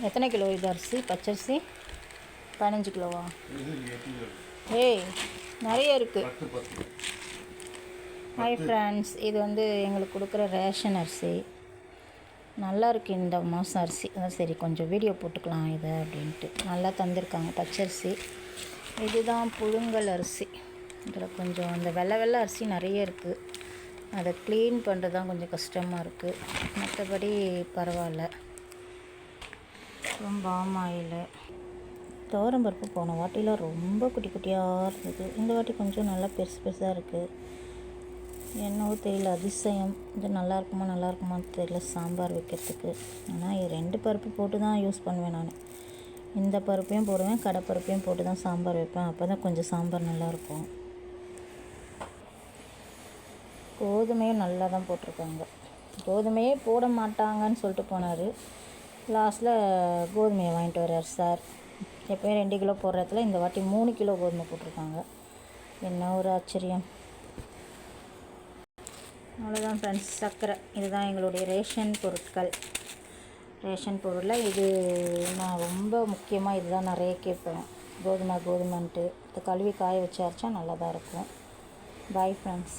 எத்தனை கிலோ இது அரிசி பச்சரிசி? 15 கிலோவா? ஏய் நிறைய இருக்குது. ஹாய் ஃப்ரெண்ட்ஸ், இது வந்து எங்களுக்கு கொடுக்குற ரேஷன் அரிசி. நல்லா இருக்குது இந்த மாதம் அரிசி. அதான் சரி கொஞ்சம் வீடியோ போட்டுக்கலாம் இதை அப்படின்ட்டு. நல்லா தந்திருக்காங்க பச்சரிசி. இதுதான் புழுங்கல் அரிசி. இதில் கொஞ்சம் அந்த வெள்ளை அரிசி நிறைய இருக்குது. அதை க்ளீன் பண்ணுறது தான் கொஞ்சம் கஷ்டமாக இருக்குது. மற்றபடி பரவாயில்ல. அப்புறம் பாமாயில் துவரம்பருப்பு போன வாட்டிலாம் ரொம்ப குட்டி குட்டியாக இருந்தது. இந்த வாட்டி கொஞ்சம் நல்லா பெருசு பெருசாக இருக்குது. என்னவோ தெரியல, அதிசயம். இது நல்லா இருக்குமான்னு தெரியல சாம்பார் வைக்கிறதுக்கு. ஆனால் 2 பருப்பு போட்டு தான் யூஸ் பண்ணுவேன் நான். இந்த பருப்பையும் போடுவேன், கடப்பருப்பையும் போட்டு தான் சாம்பார் வைப்பேன். அப்போ தான் கொஞ்சம் சாம்பார் நல்லாயிருக்கும். கோதுமையும் நல்லா தான் போட்டிருக்காங்க. கோதுமையே போட மாட்டாங்கன்னு சொல்லிட்டு போனார். லாஸ்ட்டில் கோதுமையை வாங்கிட்டு வர்றார் சார். எப்போயும் 2 கிலோ போடுற இடத்துல இந்த வாட்டி 3 கிலோ கோதுமை போட்டிருக்காங்க. என்ன ஒரு ஆச்சரியம். அவ்வளோதான் ஃப்ரெண்ட்ஸ். சர்க்கரை இதுதான் எங்களுடைய ரேஷன் பொருட்கள். ரேஷன் பொருளில் இது நான் ரொம்ப முக்கியமாக இதுதான் நிறைய கேட்பேன். கோதுமைன்ட்டு இதை கழுவி காய வச்சு அரைச்சா நல்லா தான் இருக்கும். Bye friends.